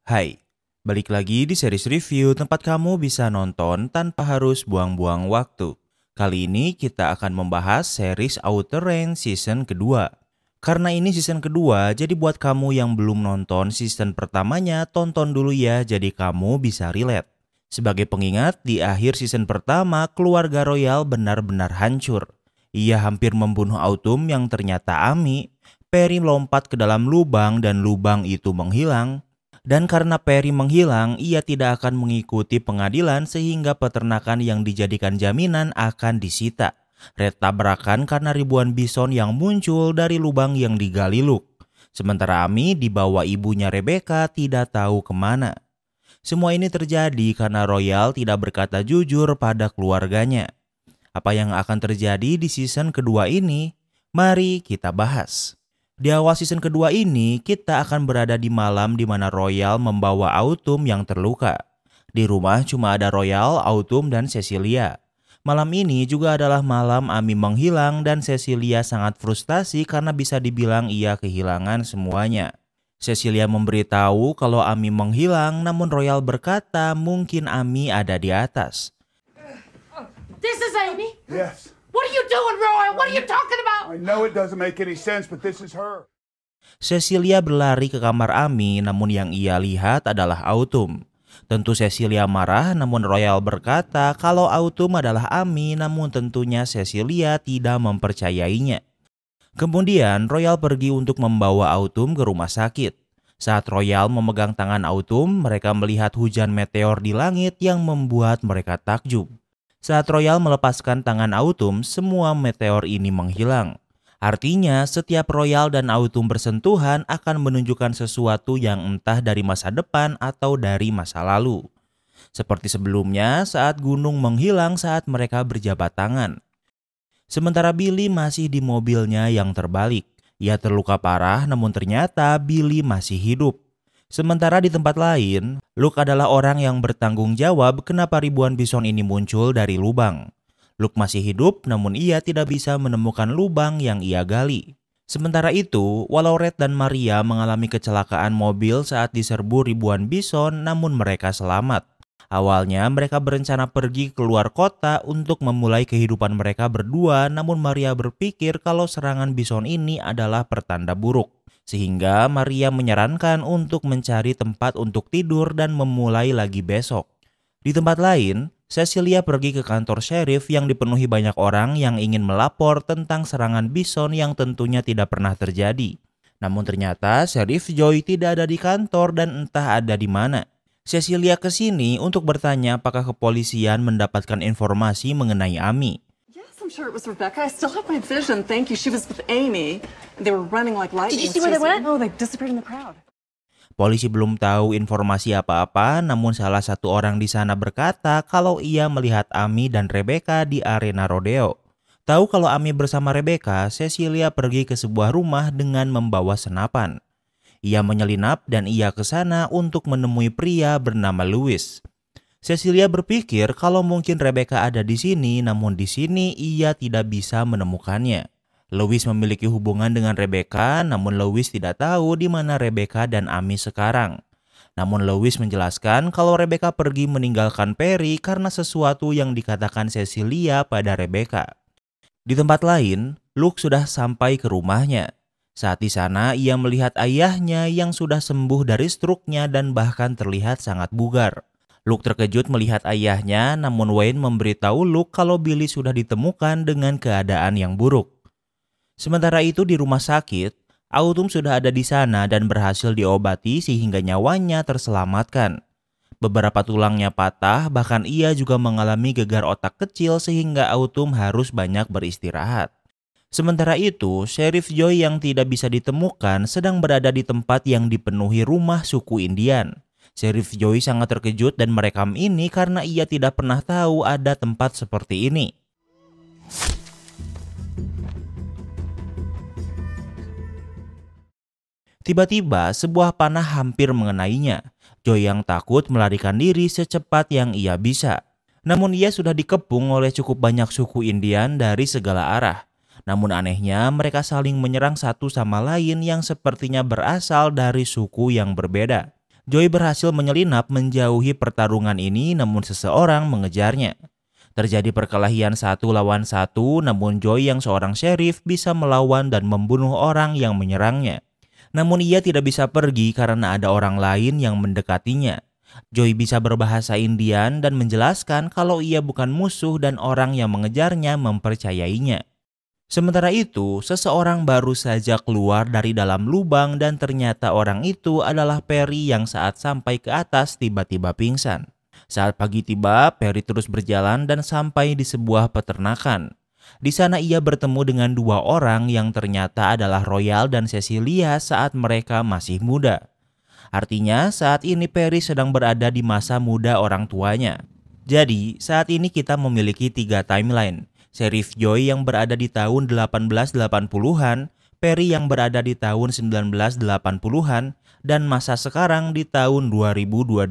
Hai, balik lagi di series review tempat kamu bisa nonton tanpa harus buang-buang waktu. Kali ini kita akan membahas series Outer Rain season kedua. Karena ini season kedua, jadi buat kamu yang belum nonton season pertamanya, tonton dulu ya jadi kamu bisa relate. Sebagai pengingat, di akhir season pertama, keluarga Royal benar-benar hancur. Ia hampir membunuh Autumn yang ternyata Ami. Perry melompat ke dalam lubang dan lubang itu menghilang. Dan karena Perry menghilang, ia tidak akan mengikuti pengadilan sehingga peternakan yang dijadikan jaminan akan disita. Red tabrakan karena ribuan bison yang muncul dari lubang yang digali Luke. Sementara Ami dibawa ibunya Rebecca tidak tahu kemana. Semua ini terjadi karena Royal tidak berkata jujur pada keluarganya. Apa yang akan terjadi di season kedua ini? Mari kita bahas. Di awal season kedua ini, kita akan berada di malam di mana Royal membawa Autumn yang terluka. Di rumah cuma ada Royal, Autumn, dan Cecilia. Malam ini juga adalah malam Ami menghilang dan Cecilia sangat frustasi karena bisa dibilang ia kehilangan semuanya. Cecilia memberitahu kalau Ami menghilang, namun Royal berkata mungkin Ami ada di atas. This is Amy? Yes. What are you doing, Roy? What are you talking about? I know it doesn't make any sense, but this is her. Cecilia berlari ke kamar Ami, namun yang ia lihat adalah Autumn. Tentu Cecilia marah, namun Royal berkata kalau Autumn adalah Ami, namun tentunya Cecilia tidak mempercayainya. Kemudian Royal pergi untuk membawa Autumn ke rumah sakit. Saat Royal memegang tangan Autumn, mereka melihat hujan meteor di langit yang membuat mereka takjub. Saat Royal melepaskan tangan Autumn, semua meteor ini menghilang. Artinya, setiap Royal dan Autumn bersentuhan akan menunjukkan sesuatu yang entah dari masa depan atau dari masa lalu. Seperti sebelumnya saat gunung menghilang saat mereka berjabat tangan. Sementara Billy masih di mobilnya yang terbalik. Ia terluka parah namun ternyata Billy masih hidup. Sementara di tempat lain, Luke adalah orang yang bertanggung jawab kenapa ribuan bison ini muncul dari lubang. Luke masih hidup namun ia tidak bisa menemukan lubang yang ia gali. Sementara itu, walau Red dan Maria mengalami kecelakaan mobil saat diserbu ribuan bison namun mereka selamat. Awalnya mereka berencana pergi keluar kota untuk memulai kehidupan mereka berdua, namun Maria berpikir kalau serangan bison ini adalah pertanda buruk. Sehingga Maria menyarankan untuk mencari tempat untuk tidur dan memulai lagi besok. Di tempat lain, Cecilia pergi ke kantor sheriff yang dipenuhi banyak orang yang ingin melapor tentang serangan bison yang tentunya tidak pernah terjadi. Namun ternyata Sheriff Joy tidak ada di kantor dan entah ada di mana. Cecilia ke sini untuk bertanya apakah kepolisian mendapatkan informasi mengenai Ami. I'm sure it was Rebecca. I still have my vision. Thank you. She was with Amy. They were running like lightning. Did you see where they went? No, they disappeared in the crowd. Polisi belum tahu informasi apa-apa, namun salah satu orang di sana berkata kalau ia melihat Ami dan Rebecca di arena rodeo. Tahu kalau Ami bersama Rebecca, Cecilia pergi ke sebuah rumah dengan membawa senapan. Ia menyelinap dan ia ke sana untuk menemui pria bernama Louis. Cecilia berpikir kalau mungkin Rebecca ada di sini, namun di sini ia tidak bisa menemukannya. Louis memiliki hubungan dengan Rebecca, namun Louis tidak tahu di mana Rebecca dan Ami sekarang. Namun Louis menjelaskan kalau Rebecca pergi meninggalkan Perry karena sesuatu yang dikatakan Cecilia pada Rebecca. Di tempat lain, Luke sudah sampai ke rumahnya. Saat di sana, ia melihat ayahnya yang sudah sembuh dari stroke-nya dan bahkan terlihat sangat bugar. Luke terkejut melihat ayahnya, namun Wayne memberitahu Luke kalau Billy sudah ditemukan dengan keadaan yang buruk. Sementara itu di rumah sakit, Autumn sudah ada di sana dan berhasil diobati sehingga nyawanya terselamatkan. Beberapa tulangnya patah, bahkan ia juga mengalami gegar otak kecil sehingga Autumn harus banyak beristirahat. Sementara itu, Sheriff Joy yang tidak bisa ditemukan sedang berada di tempat yang dipenuhi rumah suku Indian. Sheriff Joy sangat terkejut dan merekam ini karena ia tidak pernah tahu ada tempat seperti ini. Tiba-tiba sebuah panah hampir mengenainya. Joy yang takut melarikan diri secepat yang ia bisa. Namun ia sudah dikepung oleh cukup banyak suku Indian dari segala arah. Namun anehnya mereka saling menyerang satu sama lain yang sepertinya berasal dari suku yang berbeda. Joy berhasil menyelinap menjauhi pertarungan ini namun seseorang mengejarnya. Terjadi perkelahian 1 lawan 1 namun Joy yang seorang sheriff bisa melawan dan membunuh orang yang menyerangnya. Namun ia tidak bisa pergi karena ada orang lain yang mendekatinya. Joy bisa berbahasa Indian dan menjelaskan kalau ia bukan musuh dan orang yang mengejarnya mempercayainya. Sementara itu, seseorang baru saja keluar dari dalam lubang dan ternyata orang itu adalah Perry yang saat sampai ke atas tiba-tiba pingsan. Saat pagi tiba, Perry terus berjalan dan sampai di sebuah peternakan. Di sana ia bertemu dengan 2 orang yang ternyata adalah Royal dan Cecilia saat mereka masih muda. Artinya saat ini Perry sedang berada di masa muda orang tuanya. Jadi saat ini kita memiliki 3 timeline. Sheriff Joy yang berada di tahun 1880-an, Perry yang berada di tahun 1980-an, dan masa sekarang di tahun 2022.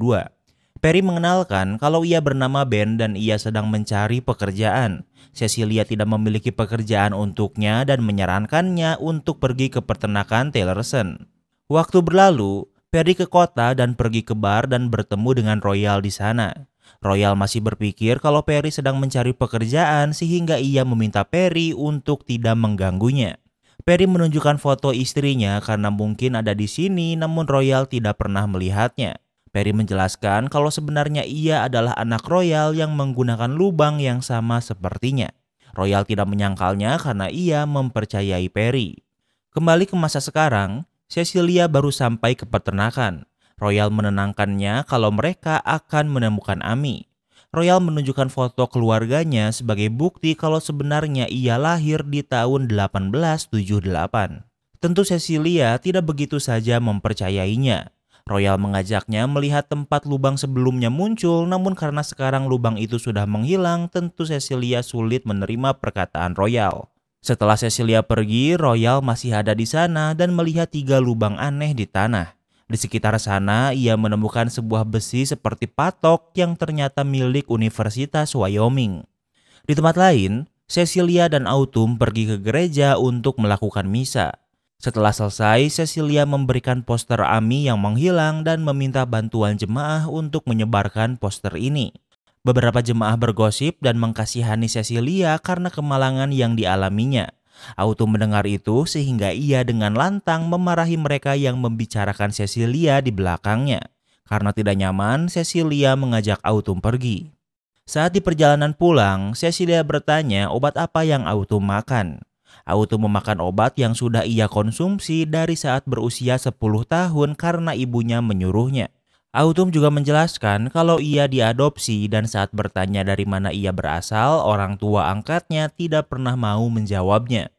Perry mengenalkan kalau ia bernama Ben dan ia sedang mencari pekerjaan. Cecilia tidak memiliki pekerjaan untuknya dan menyarankannya untuk pergi ke peternakan Taylorson. Waktu berlalu, Perry ke kota dan pergi ke bar dan bertemu dengan Royal di sana. Royal masih berpikir kalau Perry sedang mencari pekerjaan sehingga ia meminta Perry untuk tidak mengganggunya. Perry menunjukkan foto istrinya karena mungkin ada di sini namun Royal tidak pernah melihatnya. Perry menjelaskan kalau sebenarnya ia adalah anak Royal yang menggunakan lubang yang sama sepertinya. Royal tidak menyangkalnya karena ia mempercayai Perry. Kembali ke masa sekarang, Cecilia baru sampai ke peternakan. Royal menenangkannya kalau mereka akan menemukan Amy. Royal menunjukkan foto keluarganya sebagai bukti kalau sebenarnya ia lahir di tahun 1878. Tentu Cecilia tidak begitu saja mempercayainya. Royal mengajaknya melihat tempat lubang sebelumnya muncul, namun karena sekarang lubang itu sudah menghilang, tentu Cecilia sulit menerima perkataan Royal. Setelah Cecilia pergi, Royal masih ada di sana dan melihat 3 lubang aneh di tanah. Di sekitar sana, ia menemukan sebuah besi seperti patok yang ternyata milik Universitas Wyoming. Di tempat lain, Cecilia dan Autumn pergi ke gereja untuk melakukan misa. Setelah selesai, Cecilia memberikan poster Amy yang menghilang dan meminta bantuan jemaah untuk menyebarkan poster ini. Beberapa jemaah bergosip dan mengkasihani Cecilia karena kemalangan yang dialaminya. Autumn mendengar itu sehingga ia dengan lantang memarahi mereka yang membicarakan Cecilia di belakangnya. Karena tidak nyaman, Cecilia mengajak Autumn pergi. Saat di perjalanan pulang, Cecilia bertanya obat apa yang Autumn makan. Autumn memakan obat yang sudah ia konsumsi dari saat berusia 10 tahun karena ibunya menyuruhnya. Autumn juga menjelaskan kalau ia diadopsi dan saat bertanya dari mana ia berasal, orang tua angkatnya tidak pernah mau menjawabnya.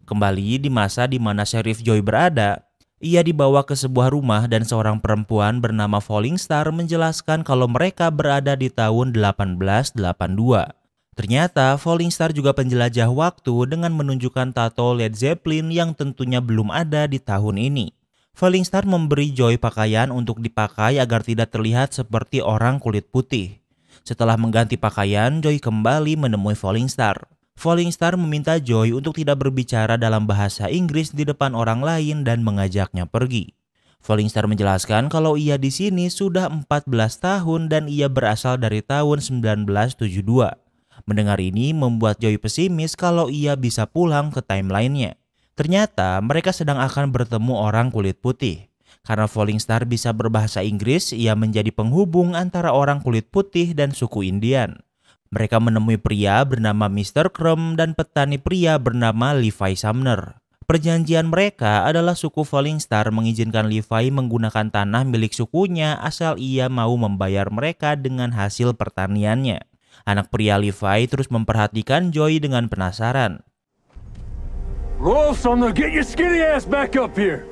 Kembali di masa di mana Sheriff Joy berada, ia dibawa ke sebuah rumah dan seorang perempuan bernama Falling Star menjelaskan kalau mereka berada di tahun 1882. Ternyata Falling Star juga penjelajah waktu dengan menunjukkan tato Led Zeppelin yang tentunya belum ada di tahun ini. Falling Star memberi Joy pakaian untuk dipakai agar tidak terlihat seperti orang kulit putih. Setelah mengganti pakaian, Joy kembali menemui Falling Star. Falling Star meminta Joy untuk tidak berbicara dalam bahasa Inggris di depan orang lain dan mengajaknya pergi. Falling Star menjelaskan kalau ia di sini sudah 14 tahun dan ia berasal dari tahun 1972. Mendengar ini membuat Joy pesimis kalau ia bisa pulang ke timeline-nya. Ternyata mereka sedang akan bertemu orang kulit putih. Karena Falling Star bisa berbahasa Inggris, ia menjadi penghubung antara orang kulit putih dan suku Indian. Mereka menemui pria bernama Mr. Crumb dan petani pria bernama Levi Sumner. Perjanjian mereka adalah suku Falling Star mengizinkan Levi menggunakan tanah milik sukunya asal ia mau membayar mereka dengan hasil pertaniannya. Anak pria Levi terus memperhatikan Joy dengan penasaran. Roll, Sumner, get your skinny ass back up here.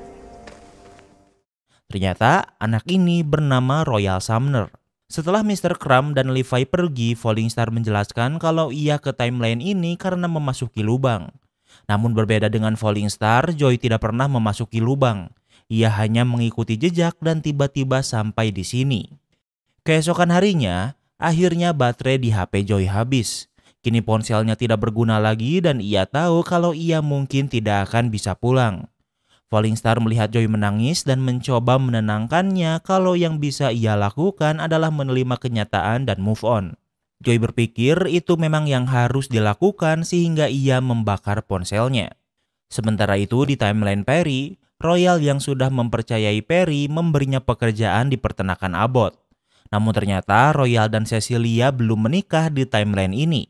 Ternyata anak ini bernama Royal Sumner. Setelah Mr. Crumb dan Levi pergi, Falling Star menjelaskan kalau ia ke timeline ini karena memasuki lubang. Namun berbeda dengan Falling Star, Joy tidak pernah memasuki lubang. Ia hanya mengikuti jejak dan tiba-tiba sampai di sini. Keesokan harinya, akhirnya baterai di HP Joy habis. Kini ponselnya tidak berguna lagi dan ia tahu kalau ia mungkin tidak akan bisa pulang. Falling Star melihat Joy menangis dan mencoba menenangkannya kalau yang bisa ia lakukan adalah menerima kenyataan dan move on. Joy berpikir itu memang yang harus dilakukan sehingga ia membakar ponselnya. Sementara itu di timeline Perry, Royal yang sudah mempercayai Perry memberinya pekerjaan di peternakan Abbott. Namun ternyata Royal dan Cecilia belum menikah di timeline ini.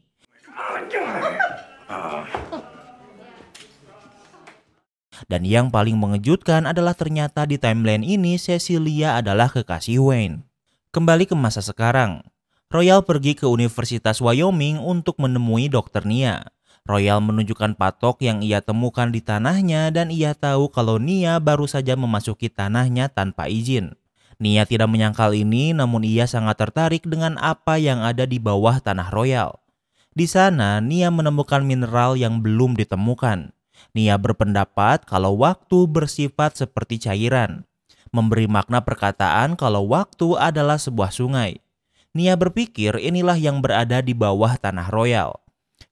Dan yang paling mengejutkan adalah ternyata di timeline ini Cecilia adalah kekasih Wayne. Kembali ke masa sekarang, Royal pergi ke Universitas Wyoming untuk menemui Dr. Nia. Royal menunjukkan patok yang ia temukan di tanahnya dan ia tahu kalau Nia baru saja memasuki tanahnya tanpa izin. Nia tidak menyangkal ini, namun ia sangat tertarik dengan apa yang ada di bawah tanah Royal. Di sana, Nia menemukan mineral yang belum ditemukan. Nia berpendapat kalau waktu bersifat seperti cairan, memberi makna perkataan kalau waktu adalah sebuah sungai. Nia berpikir inilah yang berada di bawah tanah Royal.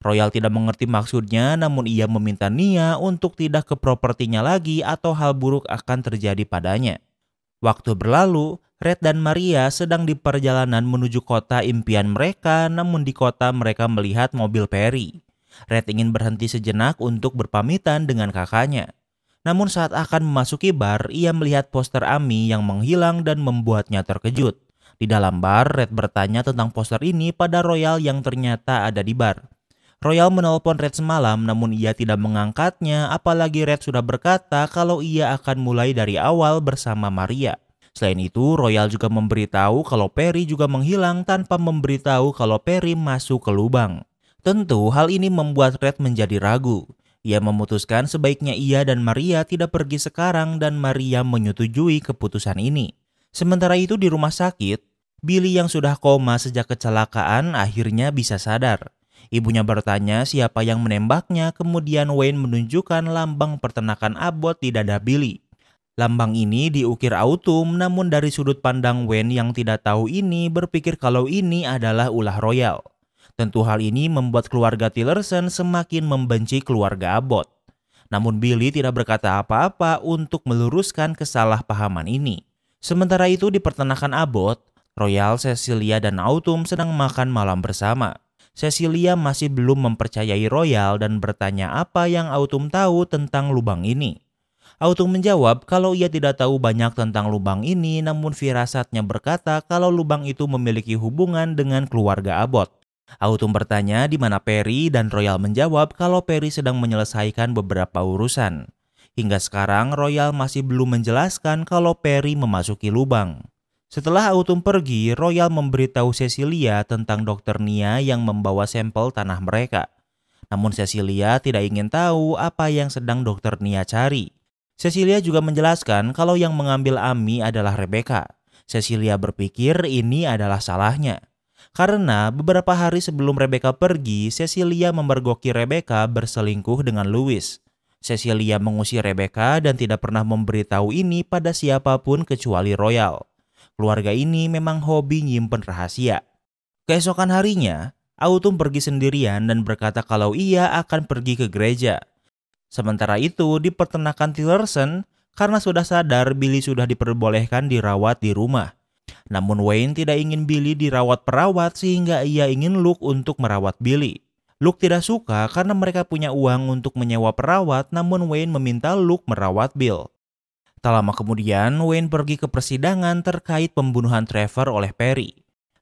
Royal tidak mengerti maksudnya, namun ia meminta Nia untuk tidak ke propertinya lagi atau hal buruk akan terjadi padanya. Waktu berlalu, Red dan Maria sedang di perjalanan menuju kota impian mereka, namun di kota mereka melihat mobil Perry. Red ingin berhenti sejenak untuk berpamitan dengan kakaknya. Namun saat akan memasuki bar, ia melihat poster Amy yang menghilang dan membuatnya terkejut. Di dalam bar, Red bertanya tentang poster ini pada Royal yang ternyata ada di bar. Royal menelpon Red semalam namun ia tidak mengangkatnya, apalagi Red sudah berkata kalau ia akan mulai dari awal bersama Maria. Selain itu, Royal juga memberitahu kalau Perry juga menghilang tanpa memberitahu kalau Perry masuk ke lubang. Tentu hal ini membuat Red menjadi ragu. Ia memutuskan sebaiknya ia dan Maria tidak pergi sekarang dan Maria menyetujui keputusan ini. Sementara itu di rumah sakit, Billy yang sudah koma sejak kecelakaan akhirnya bisa sadar. Ibunya bertanya siapa yang menembaknya, kemudian Wayne menunjukkan lambang peternakan Abbott di dada Billy. Lambang ini diukir Autumn, namun dari sudut pandang Wayne yang tidak tahu ini berpikir kalau ini adalah ulah Royal. Tentu hal ini membuat keluarga Tillerson semakin membenci keluarga Abbott. Namun Billy tidak berkata apa-apa untuk meluruskan kesalahpahaman ini. Sementara itu di peternakan Abbott, Royal, Cecilia, dan Autumn sedang makan malam bersama. Cecilia masih belum mempercayai Royal dan bertanya apa yang Autumn tahu tentang lubang ini. Autumn menjawab kalau ia tidak tahu banyak tentang lubang ini, namun firasatnya berkata kalau lubang itu memiliki hubungan dengan keluarga Abbott. Autumn bertanya di mana Perry dan Royal menjawab kalau Perry sedang menyelesaikan beberapa urusan. Hingga sekarang Royal masih belum menjelaskan kalau Perry memasuki lubang. Setelah Autumn pergi, Royal memberitahu Cecilia tentang Dr. Nia yang membawa sampel tanah mereka. Namun Cecilia tidak ingin tahu apa yang sedang Dr. Nia cari. Cecilia juga menjelaskan kalau yang mengambil Amy adalah Rebecca. Cecilia berpikir ini adalah salahnya. Karena beberapa hari sebelum Rebecca pergi, Cecilia memergoki Rebecca berselingkuh dengan Louis. Cecilia mengusir Rebecca dan tidak pernah memberitahu ini pada siapapun kecuali Royal. Keluarga ini memang hobi nyimpen rahasia. Keesokan harinya, Autumn pergi sendirian dan berkata kalau ia akan pergi ke gereja. Sementara itu, di peternakan Tillerson, karena sudah sadar Billy sudah diperbolehkan dirawat di rumah. Namun Wayne tidak ingin Billy dirawat perawat sehingga ia ingin Luke untuk merawat Billy. Luke tidak suka karena mereka punya uang untuk menyewa perawat, namun Wayne meminta Luke merawat Bill. Tak lama kemudian, Wayne pergi ke persidangan terkait pembunuhan Trevor oleh Perry.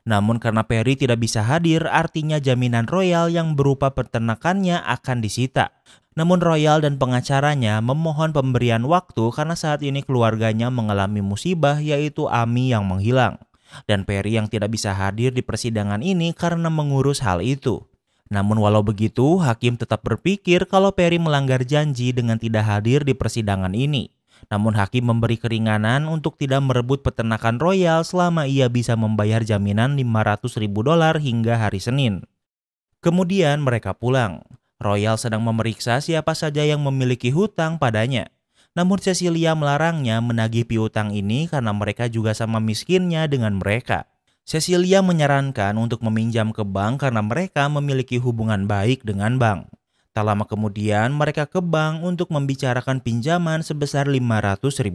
Namun karena Perry tidak bisa hadir, artinya jaminan Royal yang berupa peternakannya akan disita. Namun Royal dan pengacaranya memohon pemberian waktu karena saat ini keluarganya mengalami musibah yaitu Amy yang menghilang. Dan Perry yang tidak bisa hadir di persidangan ini karena mengurus hal itu. Namun walau begitu, hakim tetap berpikir kalau Perry melanggar janji dengan tidak hadir di persidangan ini. Namun hakim memberi keringanan untuk tidak merebut peternakan Royal selama ia bisa membayar jaminan $500.000 hingga hari Senin. Kemudian mereka pulang. Royal sedang memeriksa siapa saja yang memiliki hutang padanya. Namun Cecilia melarangnya menagih piutang ini karena mereka juga sama miskinnya dengan mereka. Cecilia menyarankan untuk meminjam ke bank karena mereka memiliki hubungan baik dengan bank. Tak lama kemudian mereka ke bank untuk membicarakan pinjaman sebesar $500.000.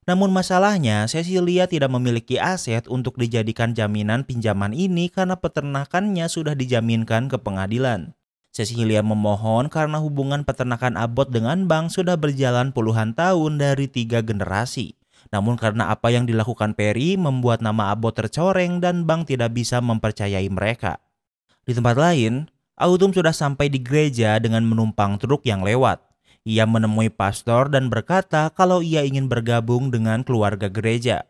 Namun masalahnya Cecilia tidak memiliki aset untuk dijadikan jaminan pinjaman ini karena peternakannya sudah dijaminkan ke pengadilan. Cecilia memohon karena hubungan peternakan Abbott dengan bank sudah berjalan puluhan tahun dari 3 generasi. Namun karena apa yang dilakukan Perry membuat nama Abbott tercoreng dan bank tidak bisa mempercayai mereka. Di tempat lain, Autumn sudah sampai di gereja dengan menumpang truk yang lewat. Ia menemui pastor dan berkata kalau ia ingin bergabung dengan keluarga gereja.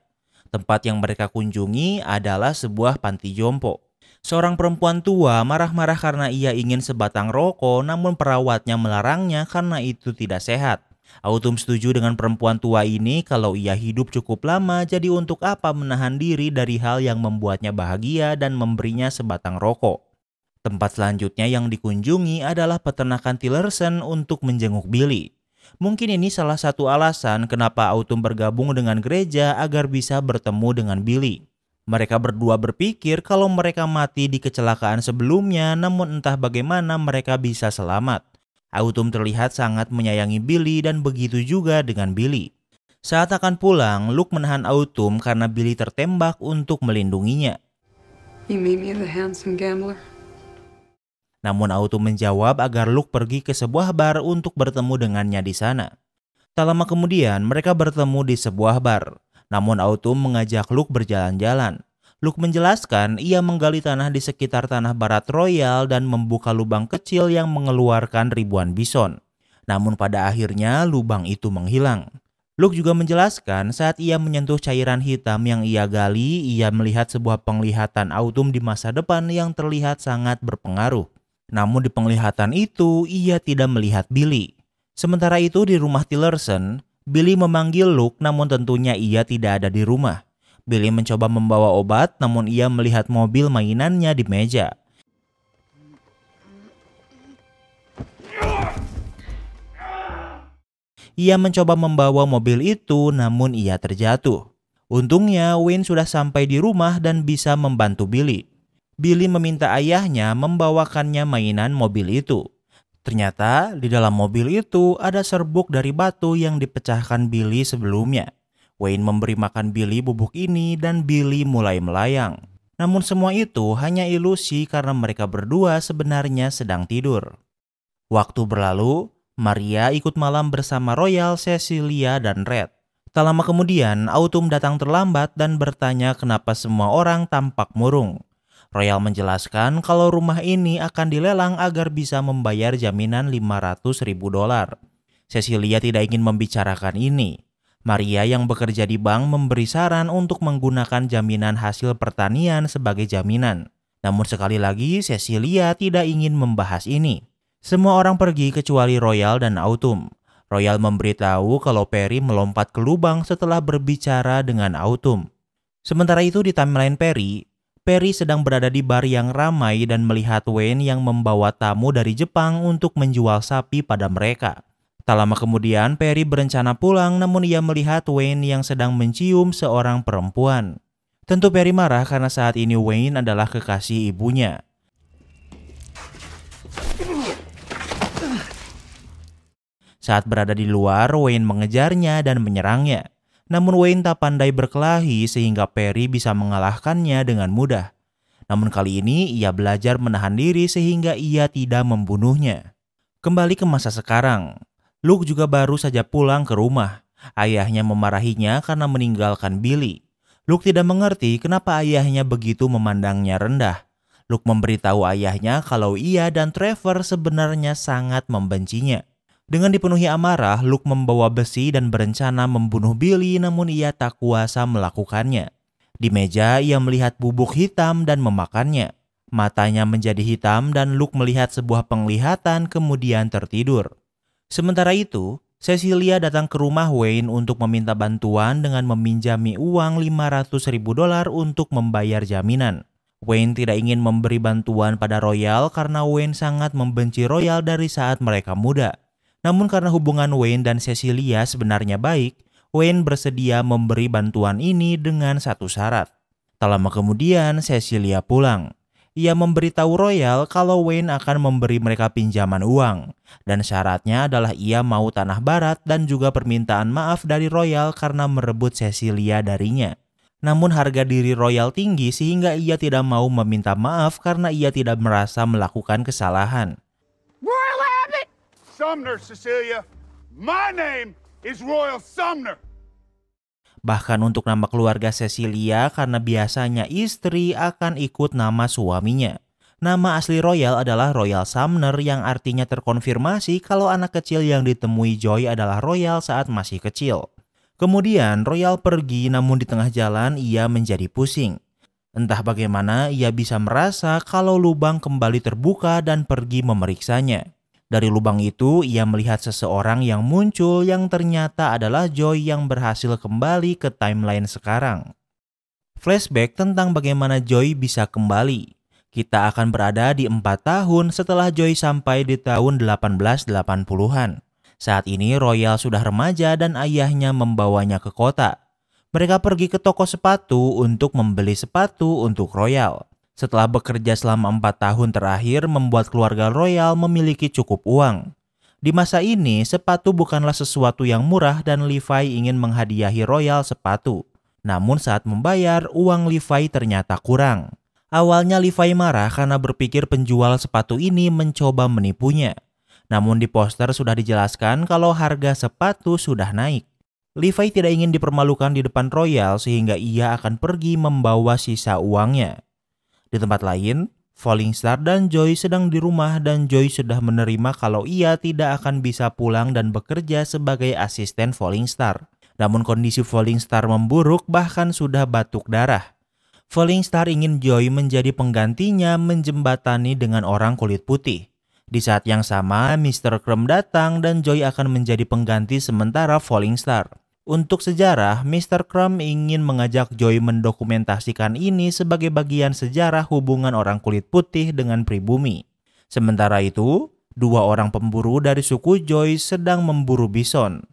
Tempat yang mereka kunjungi adalah sebuah panti jompo. Seorang perempuan tua marah-marah karena ia ingin sebatang rokok, namun perawatnya melarangnya karena itu tidak sehat. Autumn setuju dengan perempuan tua ini kalau ia hidup cukup lama, jadi untuk apa menahan diri dari hal yang membuatnya bahagia dan memberinya sebatang rokok. Tempat selanjutnya yang dikunjungi adalah peternakan Tillerson untuk menjenguk Billy. Mungkin ini salah satu alasan kenapa Autumn bergabung dengan gereja agar bisa bertemu dengan Billy. Mereka berdua berpikir kalau mereka mati di kecelakaan sebelumnya, namun entah bagaimana mereka bisa selamat. Autumn terlihat sangat menyayangi Billy dan begitu juga dengan Billy. Saat akan pulang, Luke menahan Autumn karena Billy tertembak untuk melindunginya. You meet me at the Handsome Gambler? Namun Autumn menjawab agar Luke pergi ke sebuah bar untuk bertemu dengannya di sana. Tak lama kemudian mereka bertemu di sebuah bar. Namun Autumn mengajak Luke berjalan-jalan. Luke menjelaskan ia menggali tanah di sekitar tanah barat Royal dan membuka lubang kecil yang mengeluarkan ribuan bison. Namun pada akhirnya lubang itu menghilang. Luke juga menjelaskan saat ia menyentuh cairan hitam yang ia gali, ia melihat sebuah penglihatan Autumn di masa depan yang terlihat sangat berpengaruh. Namun di penglihatan itu, ia tidak melihat Billy. Sementara itu di rumah Tillerson, Billy memanggil Luke namun tentunya ia tidak ada di rumah. Billy mencoba membawa obat namun ia melihat mobil mainannya di meja. Ia mencoba membawa mobil itu namun ia terjatuh. Untungnya Wayne sudah sampai di rumah dan bisa membantu Billy. Billy meminta ayahnya membawakannya mainan mobil itu. Ternyata di dalam mobil itu ada serbuk dari batu yang dipecahkan Billy sebelumnya. Wayne memberi makan Billy bubuk ini dan Billy mulai melayang. Namun semua itu hanya ilusi karena mereka berdua sebenarnya sedang tidur. Waktu berlalu, Maria ikut malam bersama Royal, Cecilia, dan Red. Tak lama kemudian, Autumn datang terlambat dan bertanya kenapa semua orang tampak murung. Royal menjelaskan kalau rumah ini akan dilelang agar bisa membayar jaminan $500.000. Cecilia tidak ingin membicarakan ini. Maria yang bekerja di bank memberi saran untuk menggunakan jaminan hasil pertanian sebagai jaminan. Namun sekali lagi Cecilia tidak ingin membahas ini. Semua orang pergi kecuali Royal dan Autumn. Royal memberitahu kalau Perry melompat ke lubang setelah berbicara dengan Autumn. Sementara itu di timeline Perry sedang berada di bar yang ramai dan melihat Wayne yang membawa tamu dari Jepang untuk menjual sapi pada mereka. Tak lama kemudian Perry berencana pulang namun ia melihat Wayne yang sedang mencium seorang perempuan. Tentu Perry marah karena saat ini Wayne adalah kekasih ibunya. Saat berada di luar, Wayne mengejarnya dan menyerangnya. Namun Wayne tak pandai berkelahi sehingga Perry bisa mengalahkannya dengan mudah. Namun kali ini ia belajar menahan diri sehingga ia tidak membunuhnya. Kembali ke masa sekarang, Luke juga baru saja pulang ke rumah. Ayahnya memarahinya karena meninggalkan Billy. Luke tidak mengerti kenapa ayahnya begitu memandangnya rendah. Luke memberitahu ayahnya kalau ia dan Trevor sebenarnya sangat membencinya. Dengan dipenuhi amarah, Luke membawa besi dan berencana membunuh Billy namun ia tak kuasa melakukannya. Di meja ia melihat bubuk hitam dan memakannya. Matanya menjadi hitam dan Luke melihat sebuah penglihatan kemudian tertidur. Sementara itu, Cecilia datang ke rumah Wayne untuk meminta bantuan dengan meminjami uang $500.000 untuk membayar jaminan. Wayne tidak ingin memberi bantuan pada Royal karena Wayne sangat membenci Royal dari saat mereka muda. Namun karena hubungan Wayne dan Cecilia sebenarnya baik, Wayne bersedia memberi bantuan ini dengan satu syarat. Tak lama kemudian Cecilia pulang. Ia memberitahu Royal kalau Wayne akan memberi mereka pinjaman uang, dan syaratnya adalah ia mau tanah barat dan juga permintaan maaf dari Royal karena merebut Cecilia darinya. Namun harga diri Royal tinggi sehingga ia tidak mau meminta maaf karena ia tidak merasa melakukan kesalahan. Royal Abbott! Sumner, Cecilia. My name is Royal Sumner. Bahkan untuk nama keluarga Cecilia karena biasanya istri akan ikut nama suaminya. Nama asli Royal adalah Royal Sumner yang artinya terkonfirmasi kalau anak kecil yang ditemui Joy adalah Royal saat masih kecil. Kemudian Royal pergi namun di tengah jalan ia menjadi pusing. Entah bagaimana ia bisa merasa kalau lubang kembali terbuka dan pergi memeriksanya. Dari lubang itu ia melihat seseorang yang muncul yang ternyata adalah Joy yang berhasil kembali ke timeline sekarang. Flashback tentang bagaimana Joy bisa kembali. Kita akan berada di 4 tahun setelah Joy sampai di tahun 1880-an. Saat ini Royal sudah remaja dan ayahnya membawanya ke kota. Mereka pergi ke toko sepatu untuk membeli sepatu untuk Royal. Setelah bekerja selama 4 tahun terakhir membuat keluarga Royal memiliki cukup uang. Di masa ini sepatu bukanlah sesuatu yang murah dan Levi ingin menghadiahi Royal sepatu. Namun saat membayar uang Levi ternyata kurang. Awalnya Levi marah karena berpikir penjual sepatu ini mencoba menipunya. Namun di poster sudah dijelaskan kalau harga sepatu sudah naik. Levi tidak ingin dipermalukan di depan Royal sehingga ia akan pergi membawa sisa uangnya. Di tempat lain, Falling Star dan Joy sedang di rumah dan Joy sudah menerima kalau ia tidak akan bisa pulang dan bekerja sebagai asisten Falling Star. Namun kondisi Falling Star memburuk bahkan sudah batuk darah. Falling Star ingin Joy menjadi penggantinya menjembatani dengan orang kulit putih. Di saat yang sama, Mr. Crumb datang dan Joy akan menjadi pengganti sementara Falling Star. Untuk sejarah, Mr. Crumb ingin mengajak Joy mendokumentasikan ini sebagai bagian sejarah hubungan orang kulit putih dengan pribumi. Sementara itu, 2 orang pemburu dari suku Joy sedang memburu bison.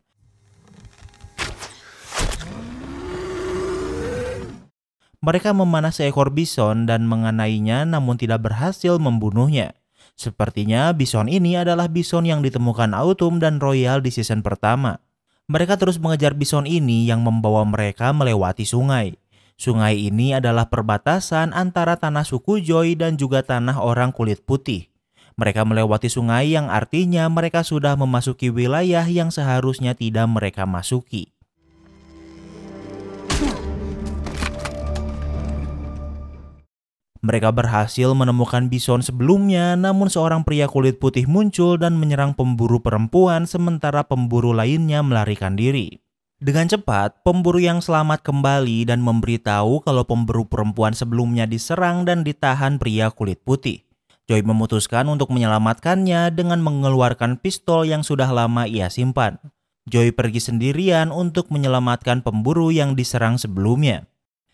Mereka memanah seekor bison dan mengenainya namun tidak berhasil membunuhnya. Sepertinya bison ini adalah bison yang ditemukan Autumn dan Royal di season pertama. Mereka terus mengejar bison ini yang membawa mereka melewati sungai. Sungai ini adalah perbatasan antara tanah suku Joy dan juga tanah orang kulit putih. Mereka melewati sungai yang artinya mereka sudah memasuki wilayah yang seharusnya tidak mereka masuki. Mereka berhasil menemukan bison sebelumnya, namun seorang pria kulit putih muncul dan menyerang pemburu perempuan sementara pemburu lainnya melarikan diri. Dengan cepat, pemburu yang selamat kembali dan memberitahu kalau pemburu perempuan sebelumnya diserang dan ditahan pria kulit putih. Joy memutuskan untuk menyelamatkannya dengan mengeluarkan pistol yang sudah lama ia simpan. Joy pergi sendirian untuk menyelamatkan pemburu yang diserang sebelumnya.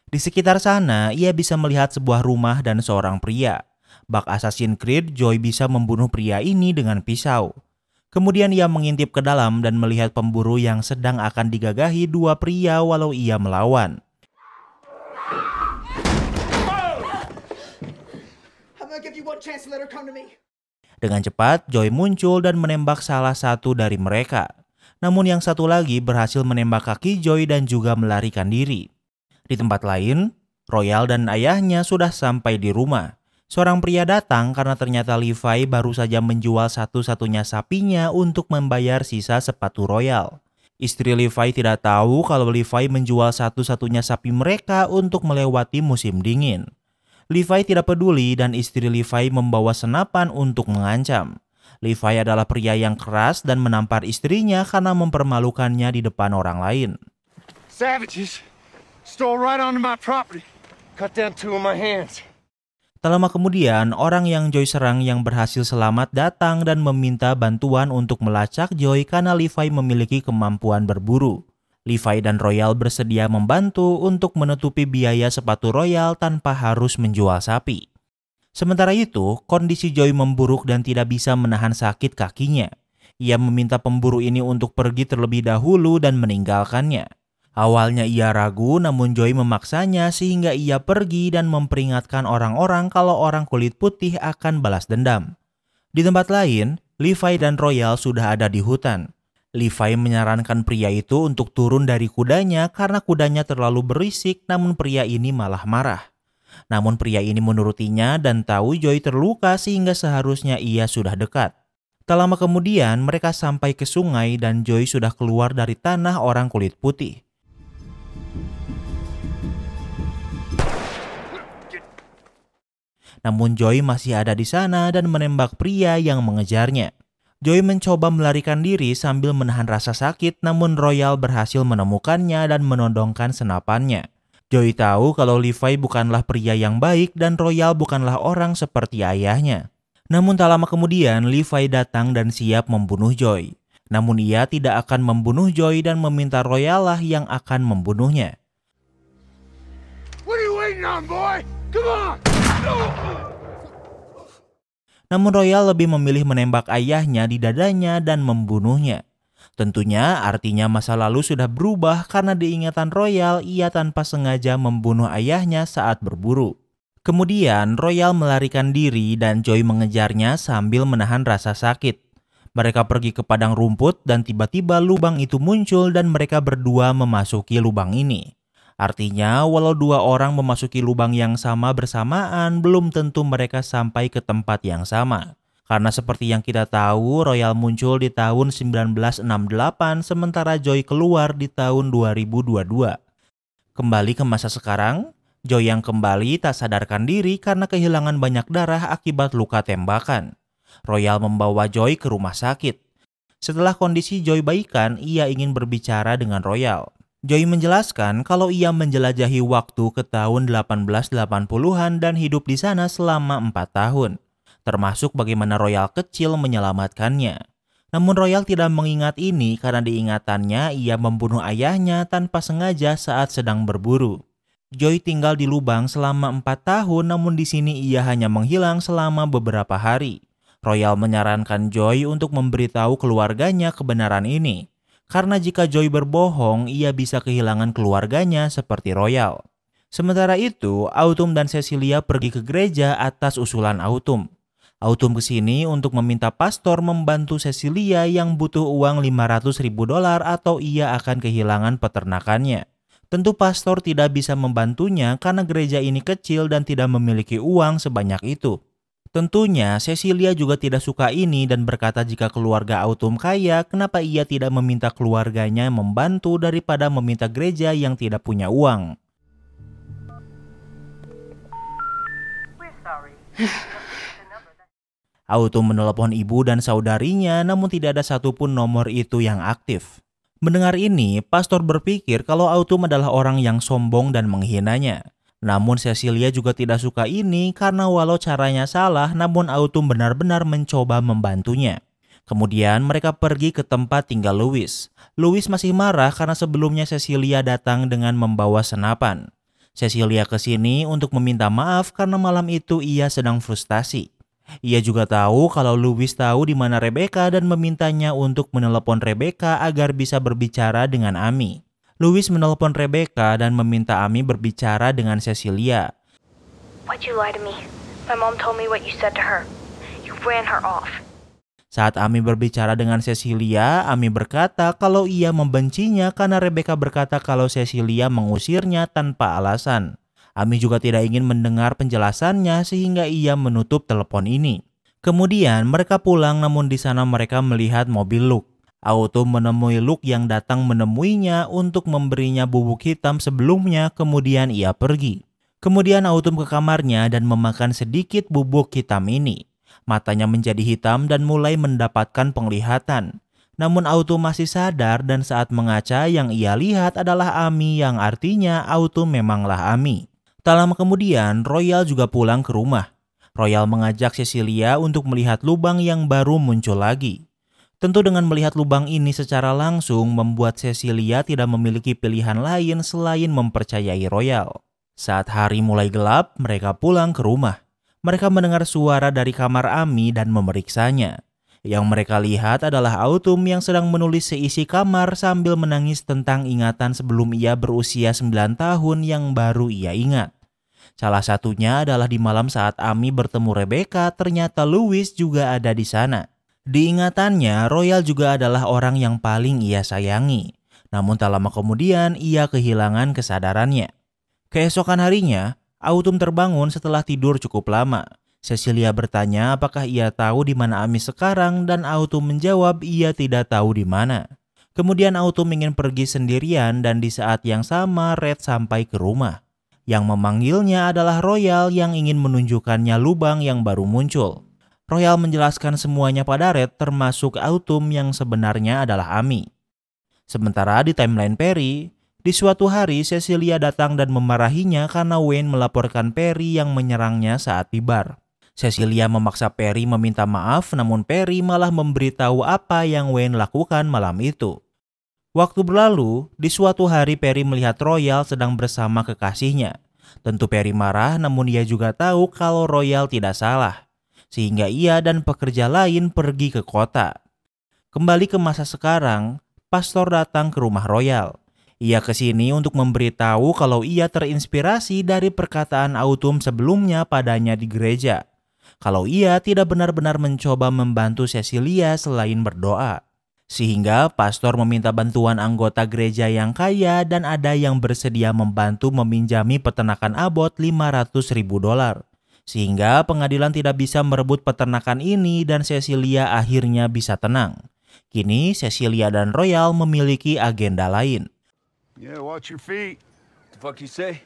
Di sekitar sana, ia bisa melihat sebuah rumah dan seorang pria. Bak Assassin's Creed, Joy bisa membunuh pria ini dengan pisau. Kemudian ia mengintip ke dalam dan melihat pemburu yang sedang akan digagahi 2 pria walau ia melawan. Dengan cepat, Joy muncul dan menembak salah satu dari mereka. Namun yang satu lagi berhasil menembak kaki Joy dan juga melarikan diri. Di tempat lain, Royal dan ayahnya sudah sampai di rumah. Seorang pria datang karena ternyata Levi baru saja menjual satu-satunya sapinya untuk membayar sisa sepatu Royal. Istri Levi tidak tahu kalau Levi menjual satu-satunya sapi mereka untuk melewati musim dingin. Levi tidak peduli dan istri Levi membawa senapan untuk mengancam. Levi adalah pria yang keras dan menampar istrinya karena mempermalukannya di depan orang lain. Savages stole right onto my property. Cut down 2 of my hands. Tak lama kemudian, orang yang Joy serang yang berhasil selamat datang dan meminta bantuan untuk melacak Joy karena Levi memiliki kemampuan berburu. Levi dan Royal bersedia membantu untuk menutupi biaya sepatu Royal tanpa harus menjual sapi. Sementara itu, kondisi Joy memburuk dan tidak bisa menahan sakit kakinya. Ia meminta pemburu ini untuk pergi terlebih dahulu dan meninggalkannya. Awalnya ia ragu, namun Joy memaksanya sehingga ia pergi dan memperingatkan orang-orang kalau orang kulit putih akan balas dendam. Di tempat lain, Levi dan Royal sudah ada di hutan. Levi menyarankan pria itu untuk turun dari kudanya karena kudanya terlalu berisik, namun pria ini malah marah. Namun pria ini menurutinya dan tahu Joy terluka sehingga seharusnya ia sudah dekat. Tak lama kemudian mereka sampai ke sungai dan Joy sudah keluar dari tanah orang kulit putih. Namun Joy masih ada di sana dan menembak pria yang mengejarnya. Joy mencoba melarikan diri sambil menahan rasa sakit, namun Royal berhasil menemukannya dan menodongkan senapannya. Joy tahu kalau Levi bukanlah pria yang baik dan Royal bukanlah orang seperti ayahnya. Namun tak lama kemudian Levi datang dan siap membunuh Joy. Namun ia tidak akan membunuh Joy dan meminta Royal lah yang akan membunuhnya. What are you waiting on, boy? Come on! Namun Royal lebih memilih menembak ayahnya di dadanya dan membunuhnya. Tentunya artinya masa lalu sudah berubah karena di ingatan Royal ia tanpa sengaja membunuh ayahnya saat berburu. Kemudian Royal melarikan diri dan Joy mengejarnya sambil menahan rasa sakit. Mereka pergi ke padang rumput dan tiba-tiba lubang itu muncul dan mereka berdua memasuki lubang ini. Artinya, walau dua orang memasuki lubang yang sama bersamaan, belum tentu mereka sampai ke tempat yang sama. Karena seperti yang kita tahu, Royal muncul di tahun 1968, sementara Joy keluar di tahun 2022. Kembali ke masa sekarang, Joy yang kembali tak sadarkan diri karena kehilangan banyak darah akibat luka tembakan. Royal membawa Joy ke rumah sakit. Setelah kondisi Joy baikan, ia ingin berbicara dengan Royal. Joy menjelaskan kalau ia menjelajahi waktu ke tahun 1880-an dan hidup di sana selama 4 tahun, termasuk bagaimana Royal kecil menyelamatkannya. Namun Royal tidak mengingat ini karena diingatannya ia membunuh ayahnya tanpa sengaja saat sedang berburu. Joy tinggal di lubang selama 4 tahun, namun di sini ia hanya menghilang selama beberapa hari. Royal menyarankan Joy untuk memberitahu keluarganya kebenaran ini. Karena jika Joy berbohong, ia bisa kehilangan keluarganya seperti Royal. Sementara itu, Autumn dan Cecilia pergi ke gereja atas usulan Autumn. Autumn kesini untuk meminta pastor membantu Cecilia yang butuh uang $500.000 atau ia akan kehilangan peternakannya. Tentu pastor tidak bisa membantunya karena gereja ini kecil dan tidak memiliki uang sebanyak itu. Tentunya Cecilia juga tidak suka ini dan berkata jika keluarga Autumn kaya, kenapa ia tidak meminta keluarganya membantu daripada meminta gereja yang tidak punya uang. Autumn menelepon ibu dan saudarinya, namun tidak ada satupun nomor itu yang aktif. Mendengar ini, pastor berpikir kalau Autumn adalah orang yang sombong dan menghinanya. Namun Cecilia juga tidak suka ini karena walau caranya salah, namun Autumn benar-benar mencoba membantunya. Kemudian mereka pergi ke tempat tinggal Louis. Louis masih marah karena sebelumnya Cecilia datang dengan membawa senapan. Cecilia ke sini untuk meminta maaf karena malam itu ia sedang frustasi. Ia juga tahu kalau Louis tahu di mana Rebecca dan memintanya untuk menelepon Rebecca agar bisa berbicara dengan Amy. Louis menelepon Rebecca dan meminta Amy berbicara dengan Cecilia. Why'd you lie to me? My mom told me what you said to her. You ran her off. Saat Amy berbicara dengan Cecilia, Amy berkata kalau ia membencinya karena Rebecca berkata kalau Cecilia mengusirnya tanpa alasan. Amy juga tidak ingin mendengar penjelasannya sehingga ia menutup telepon ini. Kemudian mereka pulang, namun di sana mereka melihat mobil Luke. Autumn menemui Luke yang datang menemuinya untuk memberinya bubuk hitam sebelumnya, kemudian ia pergi. Kemudian Autumn ke kamarnya dan memakan sedikit bubuk hitam ini. Matanya menjadi hitam dan mulai mendapatkan penglihatan. Namun Autumn masih sadar dan saat mengaca yang ia lihat adalah Amy yang artinya Autumn memanglah Amy. Tak lama kemudian Royal juga pulang ke rumah. Royal mengajak Cecilia untuk melihat lubang yang baru muncul lagi. Tentu dengan melihat lubang ini secara langsung membuat Cecilia tidak memiliki pilihan lain selain mempercayai Royal. Saat hari mulai gelap, mereka pulang ke rumah. Mereka mendengar suara dari kamar Amy dan memeriksanya. Yang mereka lihat adalah Autumn yang sedang menulis seisi kamar sambil menangis tentang ingatan sebelum ia berusia 9 tahun yang baru ia ingat. Salah satunya adalah di malam saat Amy bertemu Rebecca, ternyata Louis juga ada di sana. Di ingatannya, Royal juga adalah orang yang paling ia sayangi. Namun tak lama kemudian ia kehilangan kesadarannya. Keesokan harinya, Autumn terbangun setelah tidur cukup lama. Cecilia bertanya apakah ia tahu di mana Amy sekarang dan Autumn menjawab ia tidak tahu di mana. Kemudian Autumn ingin pergi sendirian dan di saat yang sama Red sampai ke rumah. Yang memanggilnya adalah Royal yang ingin menunjukkannya lubang yang baru muncul. Royal menjelaskan semuanya pada Red termasuk Autumn yang sebenarnya adalah Amy. Sementara di timeline Perry, di suatu hari Cecilia datang dan memarahinya karena Wayne melaporkan Perry yang menyerangnya saat di bar. Cecilia memaksa Perry meminta maaf, namun Perry malah memberitahu apa yang Wayne lakukan malam itu. Waktu berlalu, di suatu hari Perry melihat Royal sedang bersama kekasihnya. Tentu Perry marah, namun ia juga tahu kalau Royal tidak salah. Sehingga ia dan pekerja lain pergi ke kota. Kembali ke masa sekarang, pastor datang ke rumah Royal. Ia ke sini untuk memberitahu kalau ia terinspirasi dari perkataan Autumn sebelumnya padanya di gereja. Kalau ia tidak benar-benar mencoba membantu Cecilia selain berdoa. Sehingga pastor meminta bantuan anggota gereja yang kaya dan ada yang bersedia membantu meminjami peternakan Abbott $500.000. Sehingga pengadilan tidak bisa merebut peternakan ini dan Cecilia akhirnya bisa tenang. Kini Cecilia dan Royal memiliki agenda lain. Yeah, watch your feet. The fuck you say?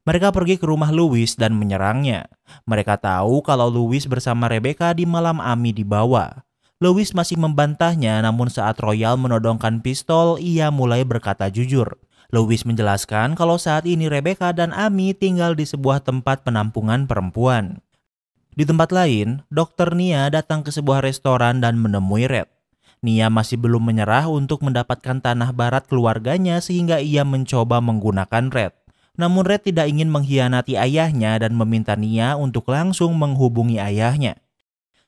Mereka pergi ke rumah Louis dan menyerangnya. Mereka tahu kalau Louis bersama Rebecca di malam Amy dibawa. Louis masih membantahnya, namun saat Royal menodongkan pistol, ia mulai berkata jujur. Louis menjelaskan kalau saat ini Rebecca dan Amy tinggal di sebuah tempat penampungan perempuan. Di tempat lain, Dr. Nia datang ke sebuah restoran dan menemui Red. Nia masih belum menyerah untuk mendapatkan tanah barat keluarganya sehingga ia mencoba menggunakan Red. Namun Red tidak ingin mengkhianati ayahnya dan meminta Nia untuk langsung menghubungi ayahnya.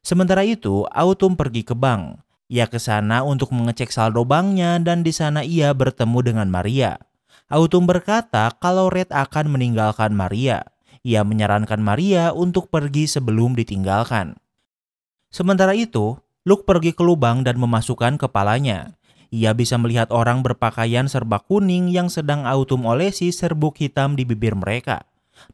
Sementara itu, Autumn pergi ke bank. Ia ke sana untuk mengecek saldo banknya dan di sana ia bertemu dengan Maria. Autumn berkata kalau Red akan meninggalkan Maria. Ia menyarankan Maria untuk pergi sebelum ditinggalkan. Sementara itu, Luke pergi ke lubang dan memasukkan kepalanya. Ia bisa melihat orang berpakaian serba kuning yang sedang Autumn olesi serbuk hitam di bibir mereka.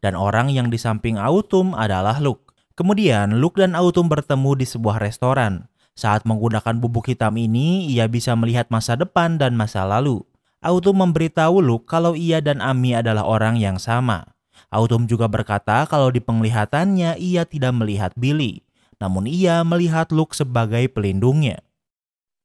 Dan orang yang di samping Autumn adalah Luke. Kemudian Luke dan Autumn bertemu di sebuah restoran. Saat menggunakan bubuk hitam ini, ia bisa melihat masa depan dan masa lalu. Autumn memberitahu Luke kalau ia dan Amy adalah orang yang sama. Autumn juga berkata kalau di penglihatannya ia tidak melihat Billy. Namun ia melihat Luke sebagai pelindungnya.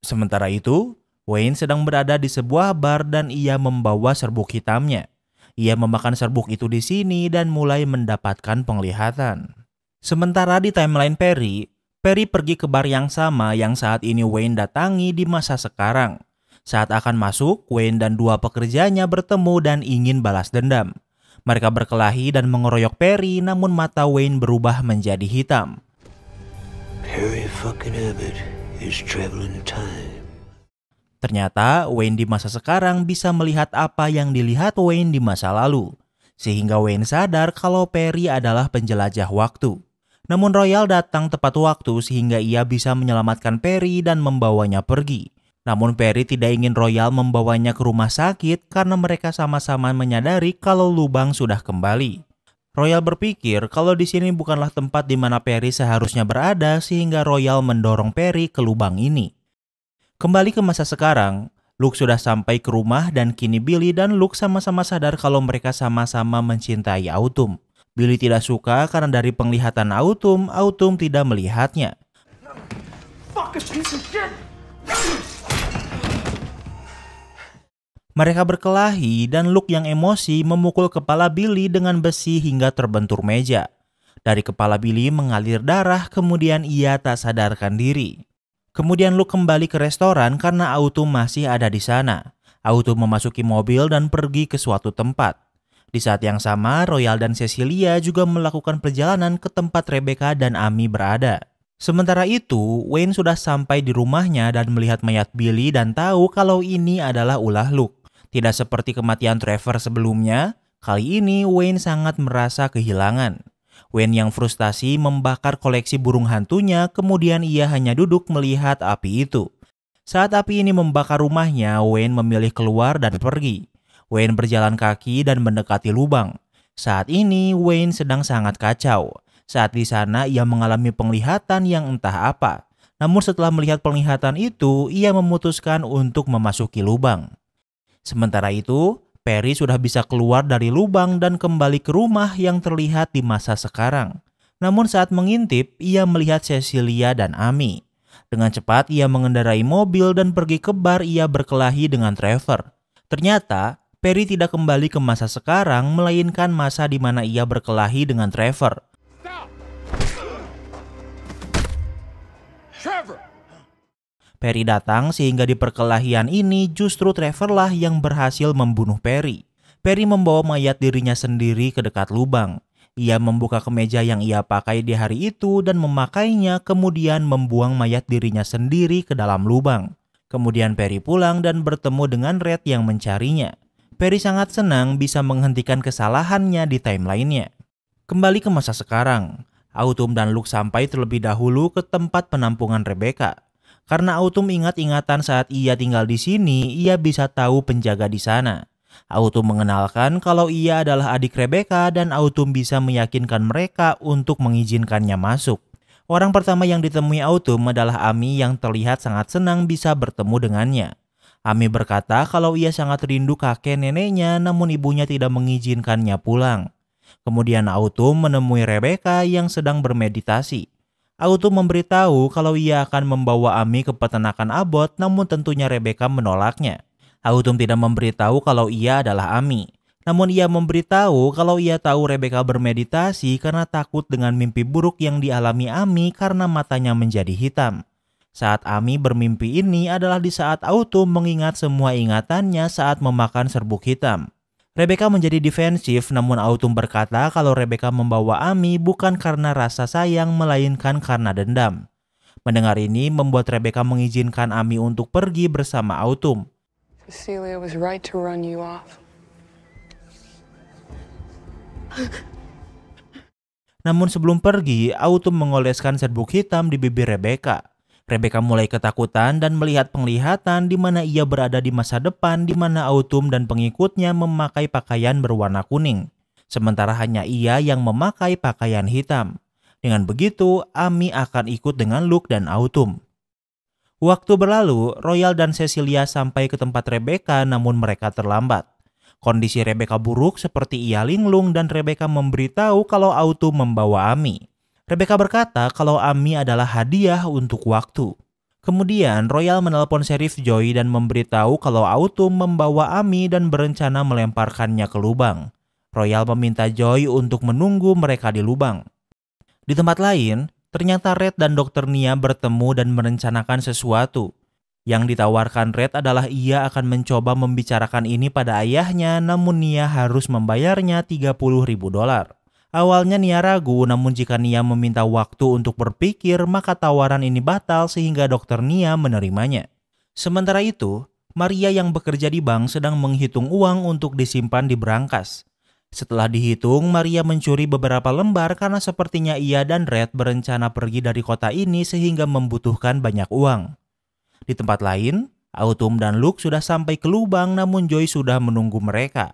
Sementara itu, Wayne sedang berada di sebuah bar dan ia membawa serbuk hitamnya. Ia memakan serbuk itu di sini dan mulai mendapatkan penglihatan. Sementara di timeline Perry pergi ke bar yang sama yang saat ini Wayne datangi di masa sekarang. Saat akan masuk, Wayne dan dua pekerjanya bertemu dan ingin balas dendam. Mereka berkelahi dan mengeroyok Perry, namun mata Wayne berubah menjadi hitam. Perry fucking Abbott is traveling time. Ternyata Wayne di masa sekarang bisa melihat apa yang dilihat Wayne di masa lalu. Sehingga Wayne sadar kalau Perry adalah penjelajah waktu. Namun Royal datang tepat waktu sehingga ia bisa menyelamatkan Perry dan membawanya pergi. Namun Perry tidak ingin Royal membawanya ke rumah sakit karena mereka sama-sama menyadari kalau lubang sudah kembali. Royal berpikir kalau di sini bukanlah tempat di mana Perry seharusnya berada sehingga Royal mendorong Perry ke lubang ini. Kembali ke masa sekarang, Luke sudah sampai ke rumah dan kini Billy dan Luke sama-sama sadar kalau mereka sama-sama mencintai Autumn. Billy tidak suka karena dari penglihatan Autumn tidak melihatnya. Mereka berkelahi dan Luke yang emosi memukul kepala Billy dengan besi hingga terbentur meja. Dari kepala Billy mengalir darah, kemudian ia tak sadarkan diri. Kemudian Luke kembali ke restoran karena Autumn masih ada di sana. Autumn memasuki mobil dan pergi ke suatu tempat. Di saat yang sama, Royal dan Cecilia juga melakukan perjalanan ke tempat Rebecca dan Amy berada. Sementara itu, Wayne sudah sampai di rumahnya dan melihat mayat Billy dan tahu kalau ini adalah ulah Luke. Tidak seperti kematian Trevor sebelumnya, kali ini Wayne sangat merasa kehilangan. Wayne yang frustasi membakar koleksi burung hantunya, kemudian ia hanya duduk melihat api itu. Saat api ini membakar rumahnya, Wayne memilih keluar dan pergi. Wayne berjalan kaki dan mendekati lubang. Saat ini Wayne sedang sangat kacau. Saat di sana ia mengalami penglihatan yang entah apa. Namun setelah melihat penglihatan itu, ia memutuskan untuk memasuki lubang. Sementara itu, Perry sudah bisa keluar dari lubang dan kembali ke rumah yang terlihat di masa sekarang. Namun saat mengintip, ia melihat Cecilia dan Amy. Dengan cepat ia mengendarai mobil dan pergi ke bar ia berkelahi dengan Trevor. Ternyata, Perry tidak kembali ke masa sekarang, melainkan masa di mana ia berkelahi dengan Trevor. Stop! Trevor! Perry datang sehingga di perkelahian ini justru Trevor lah yang berhasil membunuh Perry. Perry membawa mayat dirinya sendiri ke dekat lubang. Ia membuka kemeja yang ia pakai di hari itu dan memakainya, kemudian membuang mayat dirinya sendiri ke dalam lubang. Kemudian Perry pulang dan bertemu dengan Red yang mencarinya. Perry sangat senang bisa menghentikan kesalahannya di timeline-nya. Kembali ke masa sekarang, Autumn dan Luke sampai terlebih dahulu ke tempat penampungan Rebecca. Karena Autumn ingat-ingatan saat ia tinggal di sini, ia bisa tahu penjaga di sana. Autumn mengenalkan kalau ia adalah adik Rebecca dan Autumn bisa meyakinkan mereka untuk mengizinkannya masuk. Orang pertama yang ditemui Autumn adalah Amy yang terlihat sangat senang bisa bertemu dengannya. Amy berkata kalau ia sangat rindu kakek neneknya namun ibunya tidak mengizinkannya pulang. Kemudian Autumn menemui Rebecca yang sedang bermeditasi. Autumn memberitahu kalau ia akan membawa Amy ke peternakan Abbott, namun tentunya Rebecca menolaknya. Autumn tidak memberitahu kalau ia adalah Amy. Namun ia memberitahu kalau ia tahu Rebecca bermeditasi karena takut dengan mimpi buruk yang dialami Amy karena matanya menjadi hitam. Saat Amy bermimpi ini adalah di saat Autumn mengingat semua ingatannya saat memakan serbuk hitam. Rebecca menjadi defensif, namun Autumn berkata kalau Rebecca membawa Amy bukan karena rasa sayang melainkan karena dendam. Mendengar ini membuat Rebecca mengizinkan Amy untuk pergi bersama Autumn. Cecilia was right to run you off. Namun sebelum pergi, Autumn mengoleskan serbuk hitam di bibir Rebecca. Rebecca mulai ketakutan dan melihat penglihatan di mana ia berada di masa depan di mana Autumn dan pengikutnya memakai pakaian berwarna kuning. Sementara hanya ia yang memakai pakaian hitam. Dengan begitu, Amy akan ikut dengan Luke dan Autumn. Waktu berlalu, Royal dan Cecilia sampai ke tempat Rebecca namun mereka terlambat. Kondisi Rebecca buruk seperti ia linglung dan Rebecca memberitahu kalau Autumn membawa Amy. Rebecca berkata kalau Amy adalah hadiah untuk waktu. Kemudian Royal menelpon Sheriff Joy dan memberitahu kalau Autumn membawa Amy dan berencana melemparkannya ke lubang. Royal meminta Joy untuk menunggu mereka di lubang. Di tempat lain, ternyata Red dan Dr. Nia bertemu dan merencanakan sesuatu. Yang ditawarkan Red adalah ia akan mencoba membicarakan ini pada ayahnya, namun Nia harus membayarnya $30.000. Awalnya Nia ragu, namun jika Nia meminta waktu untuk berpikir, maka tawaran ini batal sehingga Dr. Nia menerimanya. Sementara itu, Maria yang bekerja di bank sedang menghitung uang untuk disimpan di berangkas. Setelah dihitung, Maria mencuri beberapa lembar karena sepertinya ia dan Red berencana pergi dari kota ini sehingga membutuhkan banyak uang. Di tempat lain, Autumn dan Luke sudah sampai ke lubang namun Joy sudah menunggu mereka.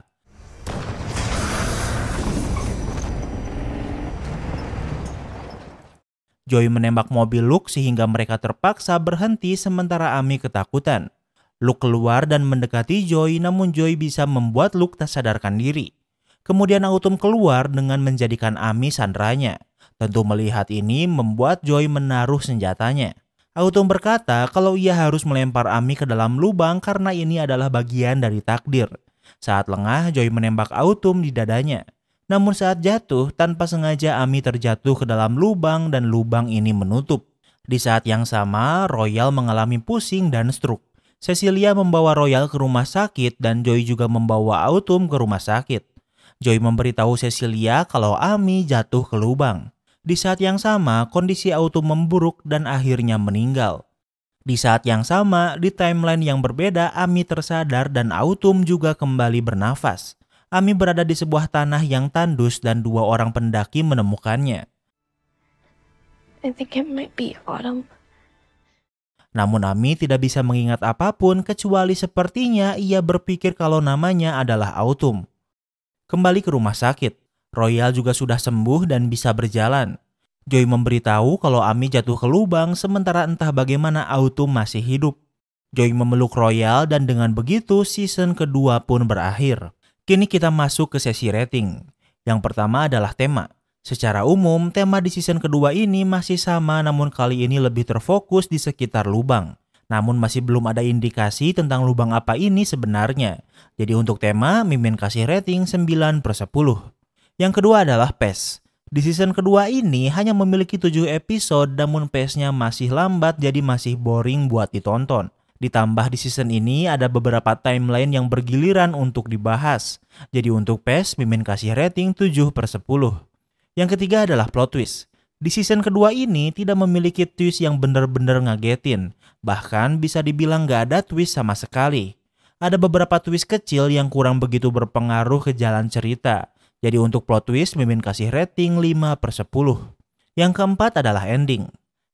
Joy menembak mobil Luke sehingga mereka terpaksa berhenti sementara Amy ketakutan. Luke keluar dan mendekati Joy namun Joy bisa membuat Luke tak sadarkan diri. Kemudian Autumn keluar dengan menjadikan Amy sandranya. Tentu melihat ini membuat Joy menaruh senjatanya. Autumn berkata kalau ia harus melempar Amy ke dalam lubang karena ini adalah bagian dari takdir. Saat lengah, Joy menembak Autumn di dadanya. Namun saat jatuh, tanpa sengaja Amy terjatuh ke dalam lubang dan lubang ini menutup. Di saat yang sama, Royal mengalami pusing dan stroke. Cecilia membawa Royal ke rumah sakit dan Joy juga membawa Autumn ke rumah sakit. Joy memberitahu Cecilia kalau Amy jatuh ke lubang. Di saat yang sama, kondisi Autumn memburuk dan akhirnya meninggal. Di saat yang sama, di timeline yang berbeda, Amy tersadar dan Autumn juga kembali bernafas. Amy berada di sebuah tanah yang tandus dan 2 orang pendaki menemukannya. I think it might be Autumn. Namun Amy tidak bisa mengingat apapun kecuali sepertinya ia berpikir kalau namanya adalah Autumn. Kembali ke rumah sakit, Royal juga sudah sembuh dan bisa berjalan. Joy memberitahu kalau Amy jatuh ke lubang sementara entah bagaimana Autumn masih hidup. Joy memeluk Royal dan dengan begitu season kedua pun berakhir. Kini kita masuk ke sesi rating. Yang pertama adalah tema. Secara umum, tema di season kedua ini masih sama namun kali ini lebih terfokus di sekitar lubang. Namun masih belum ada indikasi tentang lubang apa ini sebenarnya. Jadi untuk tema, Mimin kasih rating 9/10. Yang kedua adalah pace. Di season kedua ini hanya memiliki 7 episode namun pace-nya masih lambat jadi masih boring buat ditonton. Ditambah di season ini ada beberapa timeline yang bergiliran untuk dibahas. Jadi untuk pace, Mimin kasih rating 7/10. Yang ketiga adalah plot twist. Di season kedua ini tidak memiliki twist yang benar-benar ngagetin. Bahkan bisa dibilang gak ada twist sama sekali. Ada beberapa twist kecil yang kurang begitu berpengaruh ke jalan cerita. Jadi untuk plot twist, Mimin kasih rating 5/10. Yang keempat adalah ending.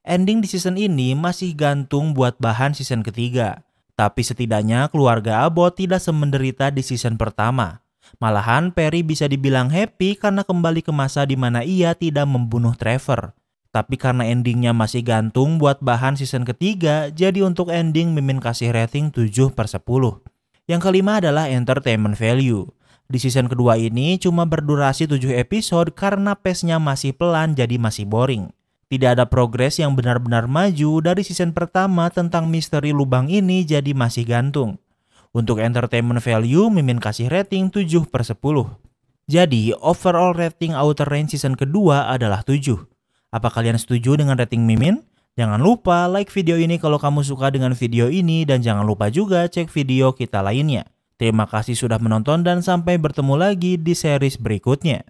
Ending di season ini masih gantung buat bahan season ketiga. Tapi setidaknya keluarga Abbott tidak semenderita di season pertama. Malahan Perry bisa dibilang happy karena kembali ke masa di mana ia tidak membunuh Trevor. Tapi karena endingnya masih gantung buat bahan season ketiga, jadi untuk ending Mimin kasih rating 7/10. Yang kelima adalah entertainment value. Di season kedua ini cuma berdurasi 7 episode karena pace-nya masih pelan jadi masih boring. Tidak ada progres yang benar-benar maju dari season pertama tentang misteri lubang ini jadi masih gantung. Untuk entertainment value, Mimin kasih rating 7/10. Jadi, overall rating Outer Range season kedua adalah 7. Apa kalian setuju dengan rating Mimin? Jangan lupa like video ini kalau kamu suka dengan video ini dan jangan lupa juga cek video kita lainnya. Terima kasih sudah menonton dan sampai bertemu lagi di series berikutnya.